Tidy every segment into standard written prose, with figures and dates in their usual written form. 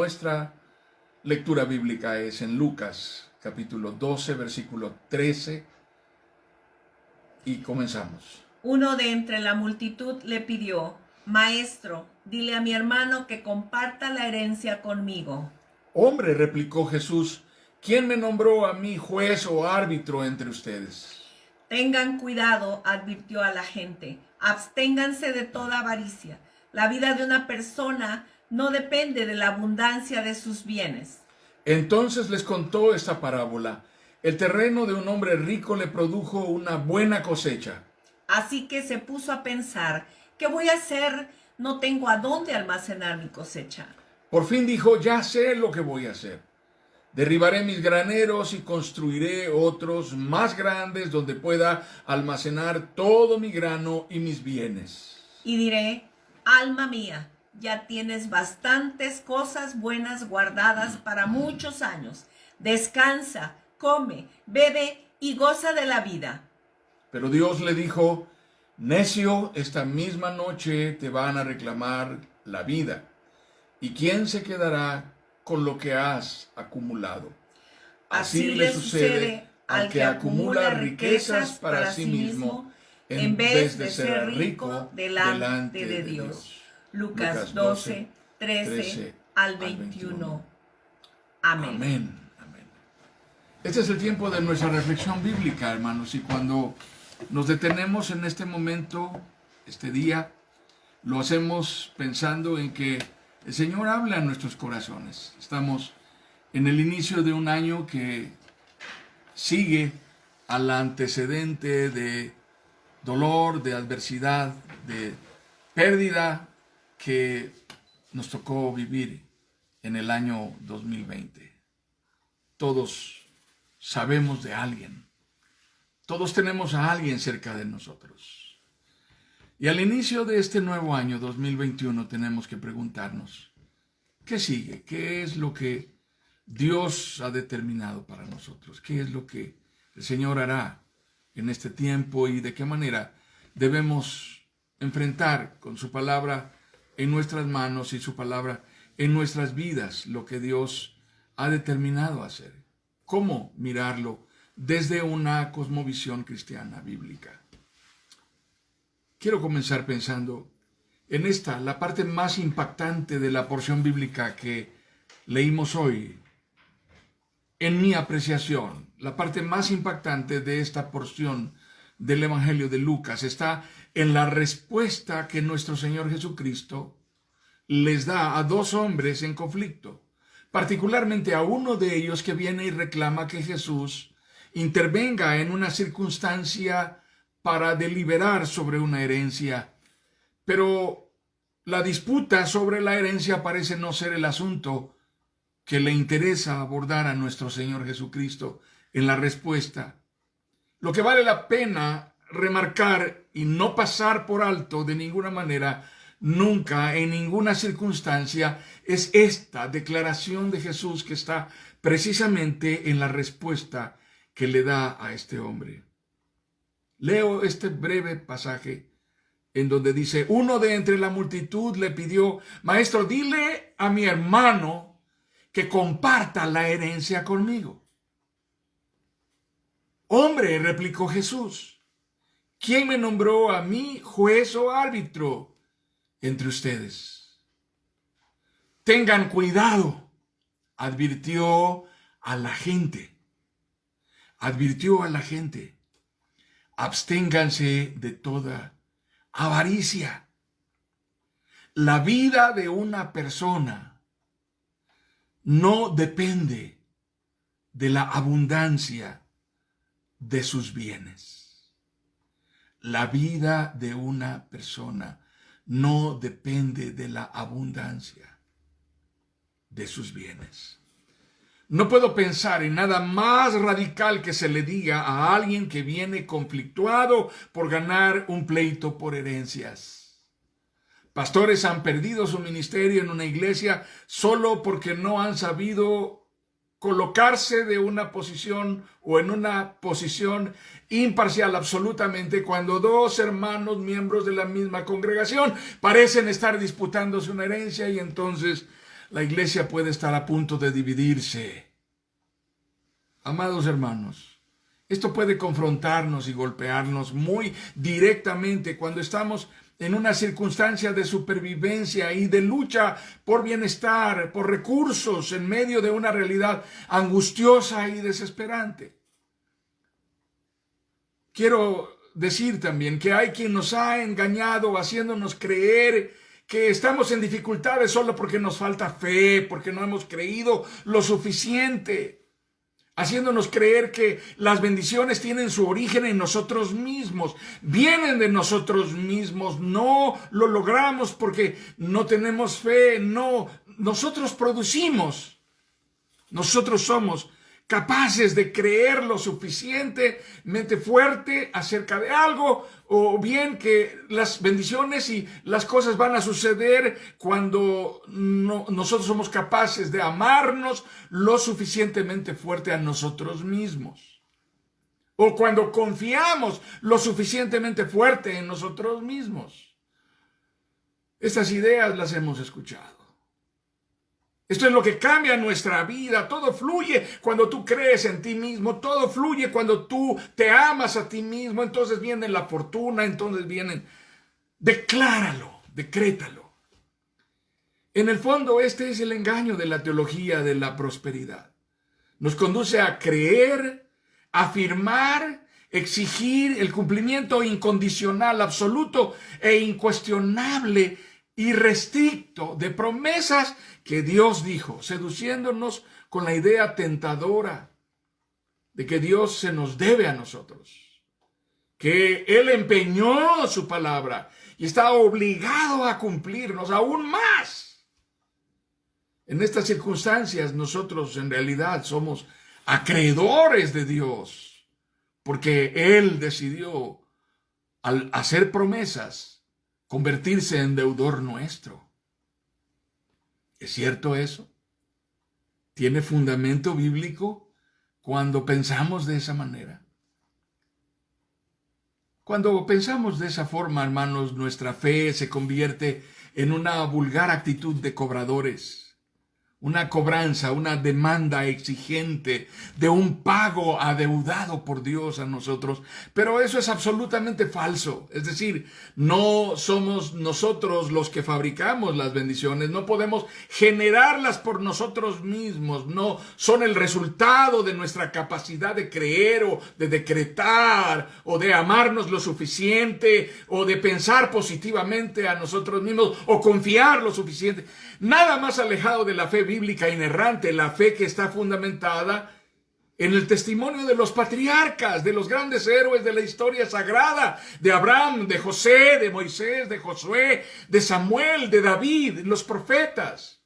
Nuestra lectura bíblica es en Lucas, capítulo 12, versículo 13, y comenzamos. Uno de entre la multitud le pidió: Maestro, dile a mi hermano que comparta la herencia conmigo. Hombre, replicó Jesús, ¿quién me nombró a mí juez o árbitro entre ustedes? Tengan cuidado, advirtió a la gente. Absténganse de toda avaricia. La vida de una persona no depende de la abundancia de sus bienes. Entonces les contó esta parábola. El terreno de un hombre rico le produjo una buena cosecha. Así que se puso a pensar: ¿qué voy a hacer? No tengo a dónde almacenar mi cosecha. Por fin dijo, ya sé lo que voy a hacer. Derribaré mis graneros y construiré otros más grandes donde pueda almacenar todo mi grano y mis bienes. Y diré: alma mía, ya tienes bastantes cosas buenas guardadas para muchos años. Descansa, come, bebe y goza de la vida. Pero Dios le dijo, necio, esta misma noche te van a reclamar la vida. ¿Y quién se quedará con lo que has acumulado? Así le sucede al que acumula riquezas para sí mismo, en vez de ser rico delante de Dios. Lucas 12, 13 al 21. Amén. Amén. Amén. Este es el tiempo de nuestra reflexión bíblica, hermanos, y cuando nos detenemos en este momento, este día, lo hacemos pensando en que el Señor habla a nuestros corazones. Estamos en el inicio de un año que sigue al antecedente de dolor, de adversidad, de pérdida que nos tocó vivir en el año 2020. Todos sabemos de alguien. Todos tenemos a alguien cerca de nosotros. Y al inicio de este nuevo año 2021 tenemos que preguntarnos, ¿qué sigue? ¿Qué es lo que Dios ha determinado para nosotros? ¿Qué es lo que el Señor hará en este tiempo y de qué manera debemos enfrentar con su palabra en nuestras manos y su palabra en nuestras vidas lo que Dios ha determinado hacer? ¿Cómo mirarlo desde una cosmovisión cristiana bíblica? Quiero comenzar pensando en esta, la parte más impactante de la porción bíblica que leímos hoy. En mi apreciación, la parte más impactante de esta porción del Evangelio de Lucas está en la respuesta que nuestro Señor Jesucristo les da a dos hombres en conflicto, particularmente a uno de ellos que viene y reclama que Jesús intervenga en una circunstancia para deliberar sobre una herencia, pero la disputa sobre la herencia parece no ser el asunto que le interesa abordar a nuestro Señor Jesucristo en la respuesta. Lo que vale la pena remarcar y no pasar por alto de ninguna manera, nunca, en ninguna circunstancia, es esta declaración de Jesús que está precisamente en la respuesta que le da a este hombre. Leo este breve pasaje en donde dice, uno de entre la multitud le pidió, maestro, dile a mi hermano que comparta la herencia conmigo. Hombre, replicó Jesús, ¿quién me nombró a mí juez o árbitro entre ustedes? Tengan cuidado, advirtió a la gente. Advirtió a la gente. Absténganse de toda avaricia. La vida de una persona no depende de la abundancia de sus bienes. La vida de una persona no depende de la abundancia de sus bienes. No puedo pensar en nada más radical que se le diga a alguien que viene conflictuado por ganar un pleito por herencias. Pastores han perdido su ministerio en una iglesia solo porque no han sabido colocarse de una posición o en una posición imparcial absolutamente cuando dos hermanos miembros de la misma congregación parecen estar disputándose una herencia y entonces la iglesia puede estar a punto de dividirse. Amados hermanos, esto puede confrontarnos y golpearnos muy directamente cuando estamos en una circunstancia de supervivencia y de lucha por bienestar, por recursos, en medio de una realidad angustiosa y desesperante. Quiero decir también que hay quien nos ha engañado haciéndonos creer que estamos en dificultades solo porque nos falta fe, porque no hemos creído lo suficiente, haciéndonos creer que las bendiciones tienen su origen en nosotros mismos, vienen de nosotros mismos, no lo logramos porque no tenemos fe, no, nosotros producimos, nosotros somos capaces de creer lo suficientemente fuerte acerca de algo, o bien que las bendiciones y las cosas van a suceder cuando nosotros somos capaces de amarnos lo suficientemente fuerte a nosotros mismos, o cuando confiamos lo suficientemente fuerte en nosotros mismos. Estas ideas las hemos escuchado. Esto es lo que cambia nuestra vida. Todo fluye cuando tú crees en ti mismo. Todo fluye cuando tú te amas a ti mismo. Entonces viene la fortuna, entonces vienen. Decláralo, decrétalo. En el fondo, este es el engaño de la teología de la prosperidad. Nos conduce a creer, afirmar, exigir el cumplimiento incondicional, absoluto e incuestionable, irrestricto de promesas que Dios dijo, seduciéndonos con la idea tentadora de que Dios se nos debe a nosotros, que Él empeñó su palabra y está obligado a cumplirnos aún más. En estas circunstancias nosotros en realidad somos acreedores de Dios, porque Él decidió, al hacer promesas, convertirse en deudor nuestro. ¿Es cierto eso? ¿Tiene fundamento bíblico cuando pensamos de esa manera? Cuando pensamos de esa forma, hermanos, nuestra fe se convierte en una vulgar actitud de cobradores. Una cobranza, una demanda exigente de un pago adeudado por Dios a nosotros. Pero eso es absolutamente falso. Es decir, no somos nosotros los que fabricamos las bendiciones. No podemos generarlas por nosotros mismos. No son el resultado de nuestra capacidad de creer o de decretar o de amarnos lo suficiente o de pensar positivamente a nosotros mismos o confiar lo suficiente. Nada más alejado de la fe bíblica inerrante, la fe que está fundamentada en el testimonio de los patriarcas, de los grandes héroes de la historia sagrada, de Abraham, de José, de Moisés, de Josué, de Samuel, de David, los profetas,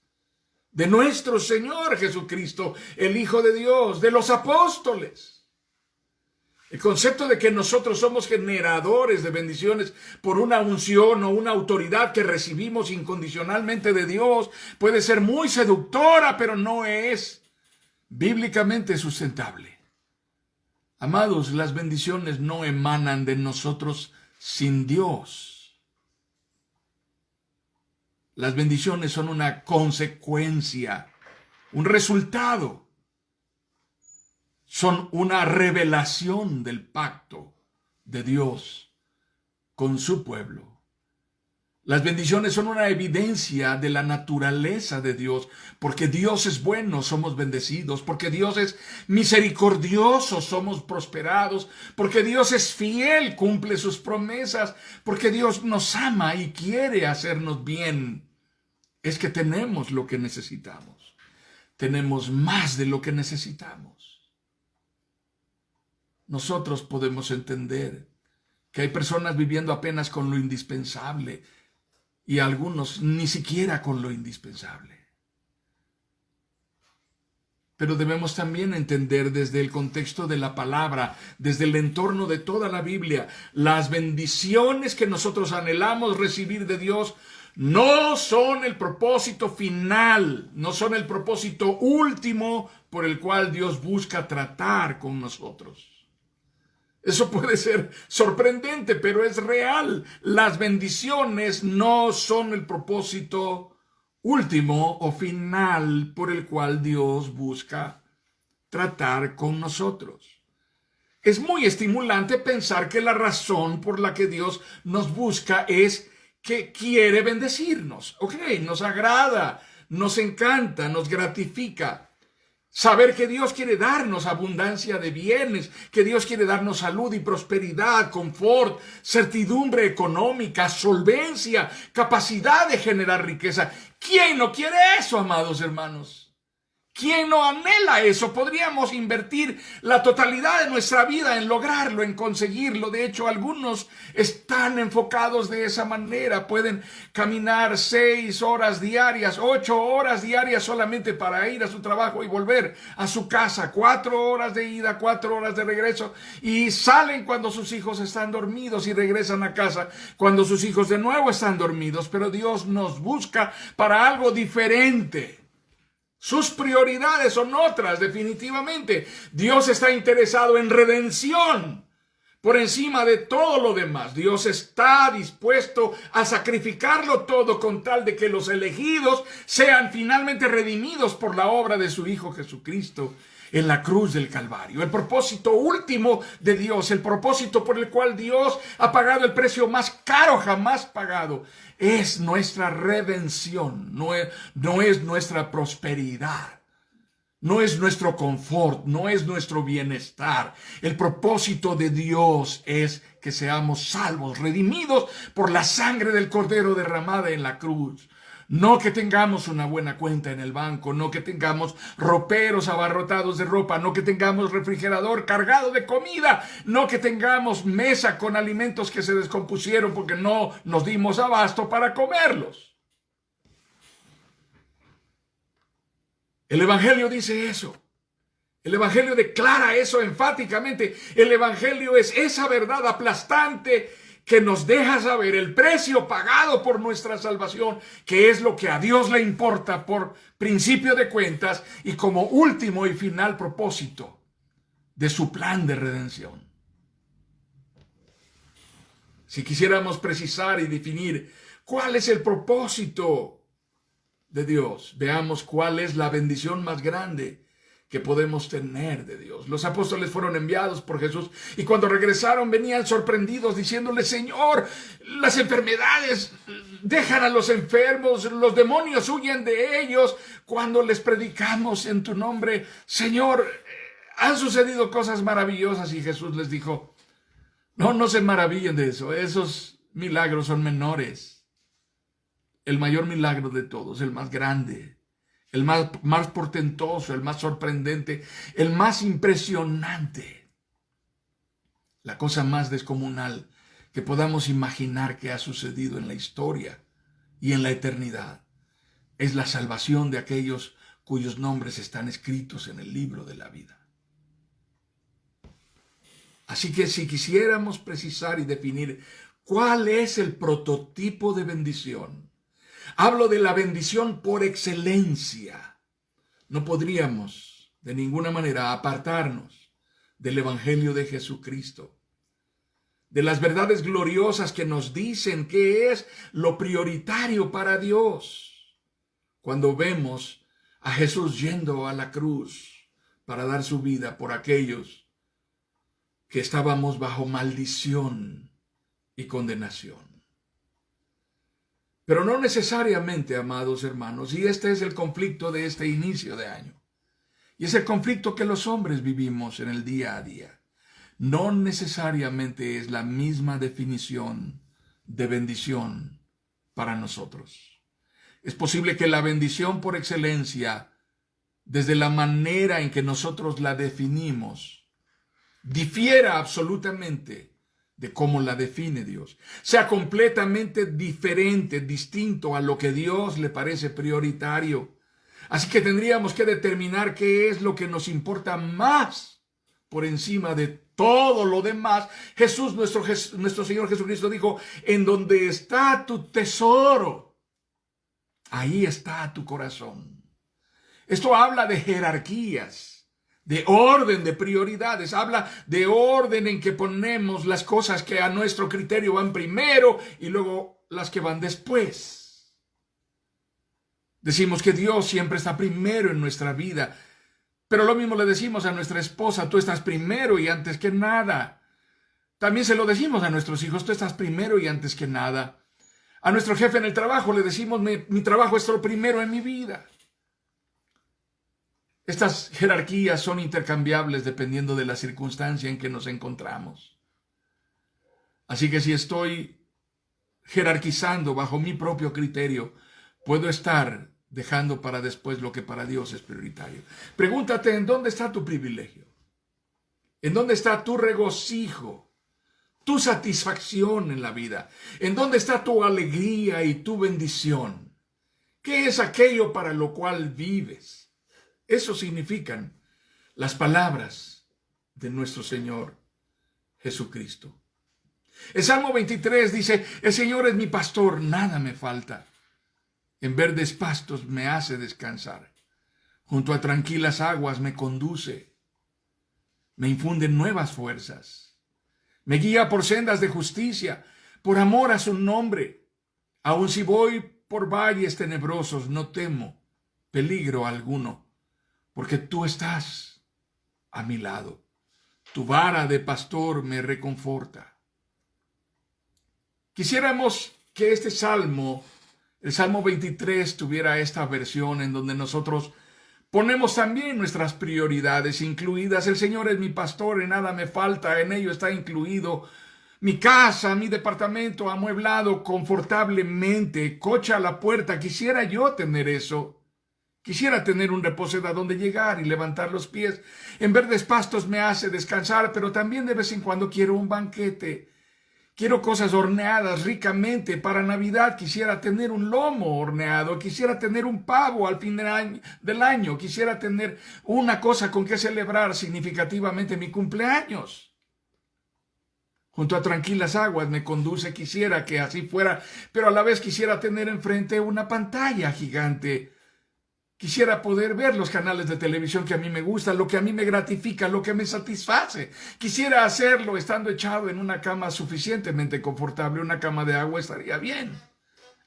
de nuestro Señor Jesucristo, el Hijo de Dios, de los apóstoles. El concepto de que nosotros somos generadores de bendiciones por una unción o una autoridad que recibimos incondicionalmente de Dios puede ser muy seductora, pero no es bíblicamente sustentable. Amados, las bendiciones no emanan de nosotros sin Dios. Las bendiciones son una consecuencia, un resultado. Son una revelación del pacto de Dios con su pueblo. Las bendiciones son una evidencia de la naturaleza de Dios. Porque Dios es bueno, somos bendecidos. Porque Dios es misericordioso, somos prosperados. Porque Dios es fiel, cumple sus promesas. Porque Dios nos ama y quiere hacernos bien. Es que tenemos lo que necesitamos. Tenemos más de lo que necesitamos. Nosotros podemos entender que hay personas viviendo apenas con lo indispensable y algunos ni siquiera con lo indispensable. Pero debemos también entender desde el contexto de la palabra, desde el entorno de toda la Biblia, las bendiciones que nosotros anhelamos recibir de Dios no son el propósito final, no son el propósito último por el cual Dios busca tratar con nosotros. Eso puede ser sorprendente, pero es real. Las bendiciones no son el propósito último o final por el cual Dios busca tratar con nosotros. Es muy estimulante pensar que la razón por la que Dios nos busca es que quiere bendecirnos. Ok, nos agrada, nos encanta, nos gratifica. Saber que Dios quiere darnos abundancia de bienes, que Dios quiere darnos salud y prosperidad, confort, certidumbre económica, solvencia, capacidad de generar riqueza. ¿Quién no quiere eso, amados hermanos? ¿Quién no anhela eso? Podríamos invertir la totalidad de nuestra vida en lograrlo, en conseguirlo. De hecho, algunos están enfocados de esa manera. Pueden caminar 6 horas diarias, 8 horas diarias solamente para ir a su trabajo y volver a su casa. 4 horas de ida, 4 horas de regreso. Y salen cuando sus hijos están dormidos y regresan a casa cuando sus hijos de nuevo están dormidos. Pero Dios nos busca para algo diferente. Sus prioridades son otras, definitivamente. Dios está interesado en redención por encima de todo lo demás. Dios está dispuesto a sacrificarlo todo con tal de que los elegidos sean finalmente redimidos por la obra de su Hijo Jesucristo en la cruz del Calvario. El propósito último de Dios, el propósito por el cual Dios ha pagado el precio más caro jamás pagado, es nuestra redención, no es nuestra prosperidad, no es nuestro confort, no es nuestro bienestar. El propósito de Dios es que seamos salvos, redimidos por la sangre del Cordero derramada en la cruz. No que tengamos una buena cuenta en el banco, no que tengamos roperos abarrotados de ropa, no que tengamos refrigerador cargado de comida, no que tengamos mesa con alimentos que se descompusieron porque no nos dimos abasto para comerlos. El Evangelio dice eso. El Evangelio declara eso enfáticamente. El Evangelio es esa verdad aplastante que nos deja saber el precio pagado por nuestra salvación, que es lo que a Dios le importa por principio de cuentas y como último y final propósito de su plan de redención. Si quisiéramos precisar y definir cuál es el propósito de Dios, veamos cuál es la bendición más grande que podemos tener de Dios. Los apóstoles fueron enviados por Jesús y cuando regresaron venían sorprendidos diciéndole: Señor, las enfermedades dejan a los enfermos, los demonios huyen de ellos cuando les predicamos en tu nombre. Señor, han sucedido cosas maravillosas. Y Jesús les dijo: no se maravillen de eso, esos milagros son menores. El mayor milagro de todos, el más grande, el más portentoso, el más sorprendente, el más impresionante, la cosa más descomunal que podamos imaginar que ha sucedido en la historia y en la eternidad, es la salvación de aquellos cuyos nombres están escritos en el libro de la vida. Así que si quisiéramos precisar y definir cuál es el prototipo de bendición, hablo de la bendición por excelencia. No podríamos de ninguna manera apartarnos del Evangelio de Jesucristo, de las verdades gloriosas que nos dicen qué es lo prioritario para Dios. Cuando vemos a Jesús yendo a la cruz para dar su vida por aquellos que estábamos bajo maldición y condenación. Pero no necesariamente, amados hermanos, y este es el conflicto de este inicio de año, y es el conflicto que los hombres vivimos en el día a día. No necesariamente es la misma definición de bendición para nosotros. Es posible que la bendición por excelencia, desde la manera en que nosotros la definimos, difiera absolutamente de cómo la define Dios, sea completamente diferente, distinto a lo que Dios le parece prioritario. Así que tendríamos que determinar qué es lo que nos importa más por encima de todo lo demás. Jesús, nuestro Señor Jesucristo dijo: en donde está tu tesoro, ahí está tu corazón. Esto habla de jerarquías, de orden, de prioridades. Habla de orden en que ponemos las cosas que a nuestro criterio van primero y luego las que van después. Decimos que Dios siempre está primero en nuestra vida, pero lo mismo le decimos a nuestra esposa, tú estás primero y antes que nada. También se lo decimos a nuestros hijos, tú estás primero y antes que nada. A nuestro jefe en el trabajo le decimos, mi trabajo es lo primero en mi vida. Estas jerarquías son intercambiables dependiendo de la circunstancia en que nos encontramos. Así que si estoy jerarquizando bajo mi propio criterio, puedo estar dejando para después lo que para Dios es prioritario. Pregúntate, ¿en dónde está tu privilegio? ¿En dónde está tu regocijo? Tu satisfacción en la vida. ¿En dónde está tu alegría y tu bendición? ¿Qué es aquello para lo cual vives? Eso significan las palabras de nuestro Señor Jesucristo. El Salmo 23 dice, el Señor es mi pastor, nada me falta. En verdes pastos me hace descansar. Junto a tranquilas aguas me conduce. Me infunde nuevas fuerzas. Me guía por sendas de justicia, por amor a su nombre. Aun si voy por valles tenebrosos, no temo peligro alguno, porque tú estás a mi lado. Tu vara de pastor me reconforta. Quisiéramos que este salmo, el Salmo 23, tuviera esta versión en donde nosotros ponemos también nuestras prioridades incluidas. El Señor es mi pastor, en nada me falta, en ello está incluido mi casa, mi departamento amueblado confortablemente, coche a la puerta. Quisiera yo tener eso. Quisiera tener un reposero a donde llegar y levantar los pies. En verdes pastos me hace descansar, pero también de vez en cuando quiero un banquete. Quiero cosas horneadas ricamente. Para Navidad quisiera tener un lomo horneado, quisiera tener un pavo al fin del año, quisiera tener una cosa con que celebrar significativamente mi cumpleaños. Junto a tranquilas aguas me conduce, quisiera que así fuera, pero a la vez quisiera tener enfrente una pantalla gigante. Quisiera poder ver los canales de televisión que a mí me gustan, lo que a mí me gratifica, lo que me satisface. Quisiera hacerlo estando echado en una cama suficientemente confortable. Una cama de agua estaría bien.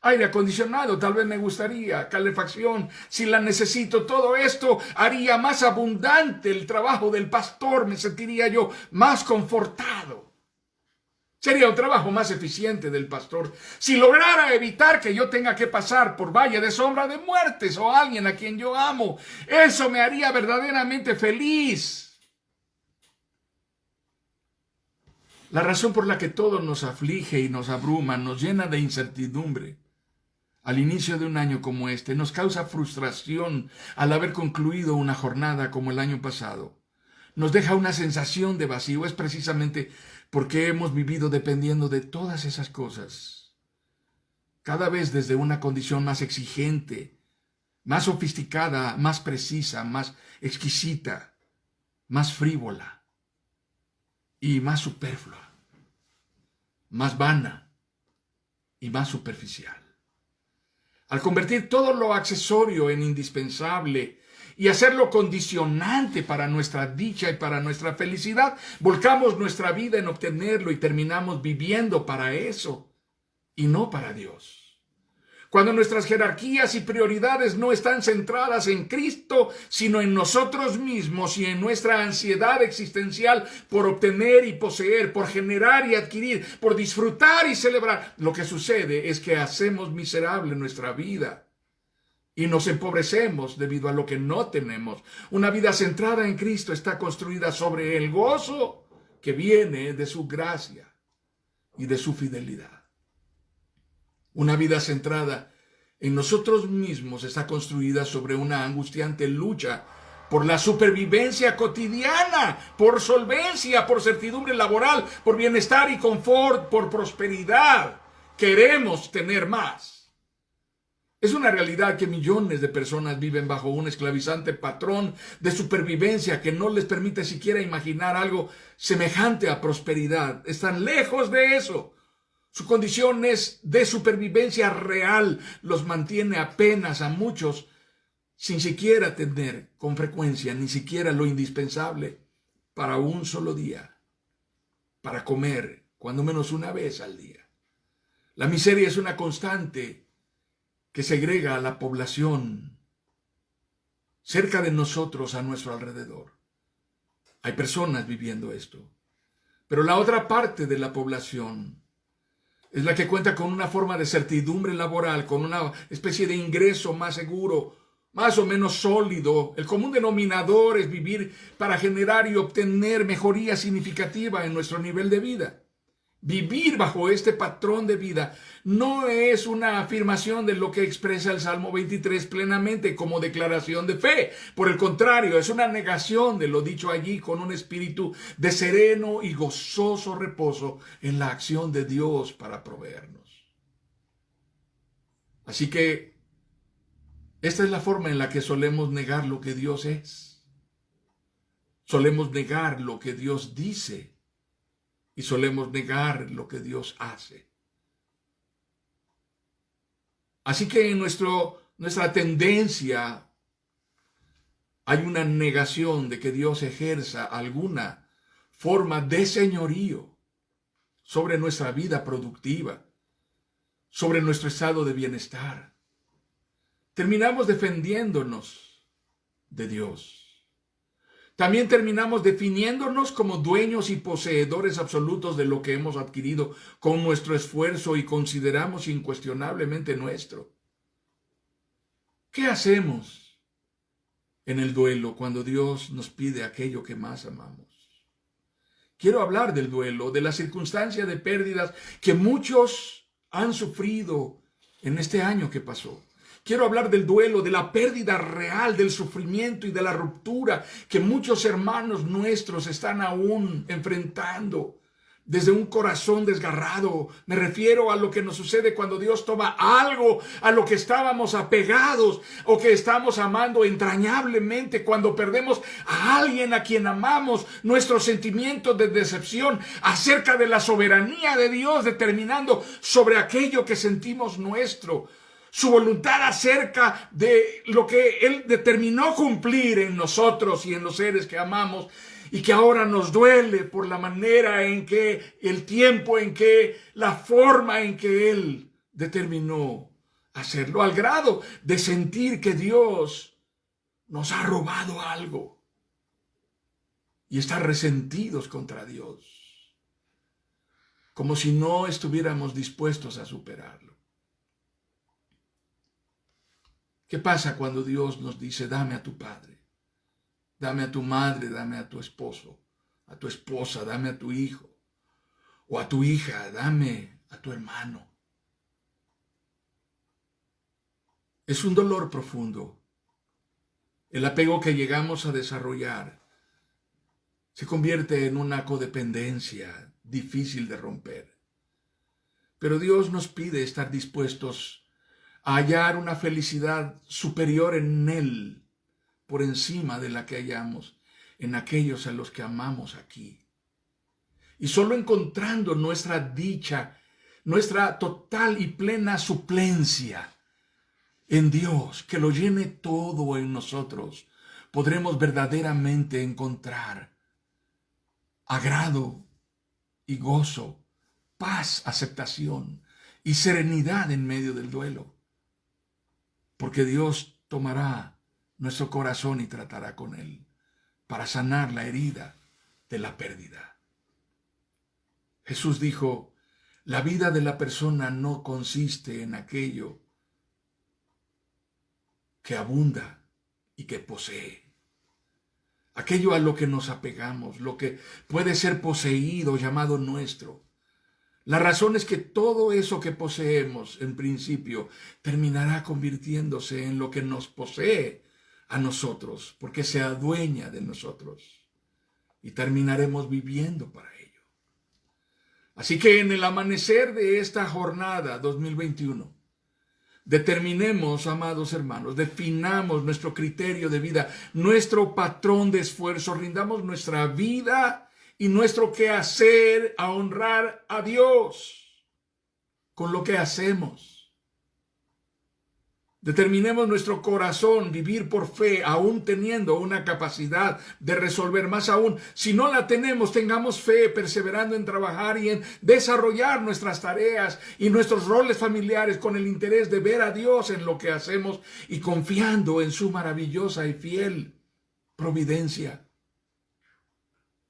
Aire acondicionado, tal vez me gustaría. Calefacción, si la necesito. Todo esto haría más abundante el trabajo del pastor. Me sentiría yo más confortado. Sería un trabajo más eficiente del pastor si lograra evitar que yo tenga que pasar por valle de sombra de muertes o alguien a quien yo amo. Eso me haría verdaderamente feliz. La razón por la que todo nos aflige y nos abruma, nos llena de incertidumbre al inicio de un año como este, nos causa frustración al haber concluido una jornada como el año pasado. Nos deja una sensación de vacío, es precisamente porque hemos vivido dependiendo de todas esas cosas, cada vez desde una condición más exigente, más sofisticada, más precisa, más exquisita, más frívola y más superflua, más vana y más superficial. Al convertir todo lo accesorio en indispensable y hacerlo condicionante para nuestra dicha y para nuestra felicidad, volcamos nuestra vida en obtenerlo y terminamos viviendo para eso y no para Dios. Cuando nuestras jerarquías y prioridades no están centradas en Cristo, sino en nosotros mismos y en nuestra ansiedad existencial por obtener y poseer, por generar y adquirir, por disfrutar y celebrar, lo que sucede es que hacemos miserable nuestra vida. Y nos empobrecemos debido a lo que no tenemos. Una vida centrada en Cristo está construida sobre el gozo que viene de su gracia y de su fidelidad. Una vida centrada en nosotros mismos está construida sobre una angustiante lucha por la supervivencia cotidiana, por solvencia, por certidumbre laboral, por bienestar y confort, por prosperidad. Queremos tener más. Es una realidad que millones de personas viven bajo un esclavizante patrón de supervivencia que no les permite siquiera imaginar algo semejante a prosperidad. Están lejos de eso. Su condición es de supervivencia real. Los mantiene apenas a muchos sin siquiera tener con frecuencia ni siquiera lo indispensable para un solo día, para comer cuando menos una vez al día. La miseria es una constante que segrega a la población cerca de nosotros, a nuestro alrededor. Hay personas viviendo esto. Pero la otra parte de la población es la que cuenta con una forma de certidumbre laboral, con una especie de ingreso más seguro, más o menos sólido. El común denominador es vivir para generar y obtener mejoría significativa en nuestro nivel de vida. Vivir bajo este patrón de vida no es una afirmación de lo que expresa el Salmo 23 plenamente como declaración de fe. Por el contrario, es una negación de lo dicho allí con un espíritu de sereno y gozoso reposo en la acción de Dios para proveernos. Así que esta es la forma en la que solemos negar lo que Dios es. Solemos negar lo que Dios dice. Y solemos negar lo que Dios hace. Así que en nuestra tendencia hay una negación de que Dios ejerza alguna forma de señorío sobre nuestra vida productiva, sobre nuestro estado de bienestar. Terminamos defendiéndonos de Dios. También terminamos definiéndonos como dueños y poseedores absolutos de lo que hemos adquirido con nuestro esfuerzo y consideramos incuestionablemente nuestro. ¿Qué hacemos en el duelo cuando Dios nos pide aquello que más amamos? Quiero hablar del duelo, de la circunstancia de pérdidas que muchos han sufrido en este año que pasó. Quiero hablar del duelo, de la pérdida real, del sufrimiento y de la ruptura que muchos hermanos nuestros están aún enfrentando desde un corazón desgarrado. Me refiero a lo que nos sucede cuando Dios toma algo a lo que estábamos apegados o que estamos amando entrañablemente, cuando perdemos a alguien a quien amamos, nuestros sentimientos de decepción acerca de la soberanía de Dios determinando sobre aquello que sentimos nuestro. Su voluntad acerca de lo que Él determinó cumplir en nosotros y en los seres que amamos y que ahora nos duele por la manera en que, el tiempo en que, la forma en que Él determinó hacerlo, al grado de sentir que Dios nos ha robado algo y estar resentidos contra Dios, como si no estuviéramos dispuestos a superarlo. ¿Qué pasa cuando Dios nos dice, dame a tu padre, dame a tu madre, dame a tu esposo, a tu esposa, dame a tu hijo, o a tu hija, dame a tu hermano? Es un dolor profundo. El apego que llegamos a desarrollar se convierte en una codependencia difícil de romper. Pero Dios nos pide estar dispuestos a hallar una felicidad superior en Él, por encima de la que hallamos en aquellos a los que amamos aquí. Y solo encontrando nuestra dicha, nuestra total y plena suplencia en Dios, que lo llene todo en nosotros, podremos verdaderamente encontrar agrado y gozo, paz, aceptación y serenidad en medio del duelo. Porque Dios tomará nuestro corazón y tratará con él para sanar la herida de la pérdida. Jesús dijo, la vida de la persona no consiste en aquello que abunda y que posee. Aquello a lo que nos apegamos, lo que puede ser poseído, llamado nuestro. La razón es que todo eso que poseemos, en principio, terminará convirtiéndose en lo que nos posee a nosotros, porque se adueña de nosotros. Y terminaremos viviendo para ello. Así que en el amanecer de esta jornada 2021, determinemos, amados hermanos, definamos nuestro criterio de vida, nuestro patrón de esfuerzo, rindamos nuestra vida y nuestro quehacer a honrar a Dios con lo que hacemos. Determinemos nuestro corazón, vivir por fe, aún teniendo una capacidad de resolver. Más aún, si no la tenemos, tengamos fe, perseverando en trabajar y en desarrollar nuestras tareas y nuestros roles familiares con el interés de ver a Dios en lo que hacemos y confiando en su maravillosa y fiel providencia.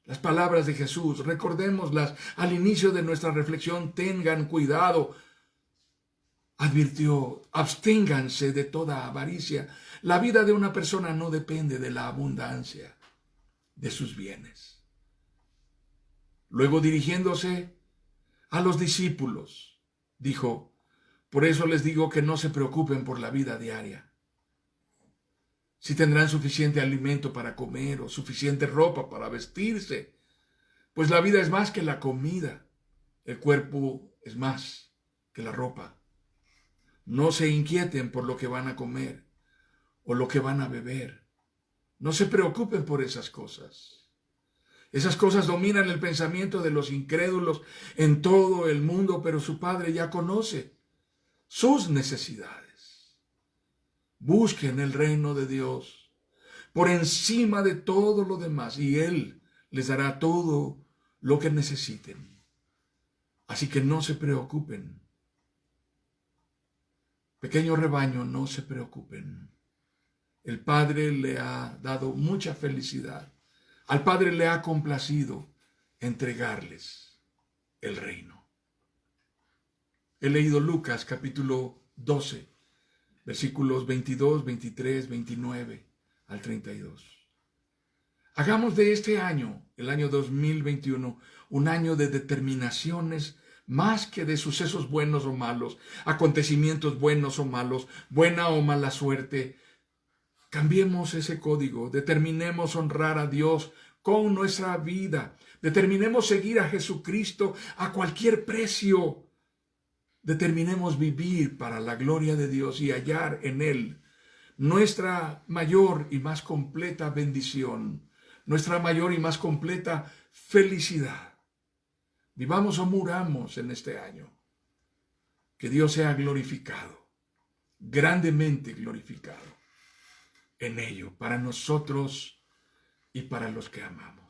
Las palabras de Jesús, recordémoslas al inicio de nuestra reflexión: tengan cuidado. Advirtió, absténganse de toda avaricia. La vida de una persona no depende de la abundancia de sus bienes. Luego, dirigiéndose a los discípulos, dijo: por eso les digo que no se preocupen por la vida diaria. Si tendrán suficiente alimento para comer o suficiente ropa para vestirse, pues la vida es más que la comida, el cuerpo es más que la ropa. No se inquieten por lo que van a comer o lo que van a beber. No se preocupen por esas cosas. Esas cosas dominan el pensamiento de los incrédulos en todo el mundo, pero su Padre ya conoce sus necesidades. Busquen el reino de Dios por encima de todo lo demás y Él les dará todo lo que necesiten. Así que no se preocupen. Pequeño rebaño, no se preocupen. El Padre le ha dado mucha felicidad. Al Padre le ha complacido entregarles el reino. He leído Lucas capítulo 12, versículos 22, 23, 29 al 32. Hagamos de este año, el año 2021, un año de determinaciones más que de sucesos buenos o malos, acontecimientos buenos o malos, buena o mala suerte. Cambiemos ese código, determinemos honrar a Dios con nuestra vida, determinemos seguir a Jesucristo a cualquier precio, determinemos vivir para la gloria de Dios y hallar en Él nuestra mayor y más completa bendición, nuestra mayor y más completa felicidad. Vivamos o muramos en este año. Que Dios sea glorificado, grandemente glorificado en ello, para nosotros y para los que amamos.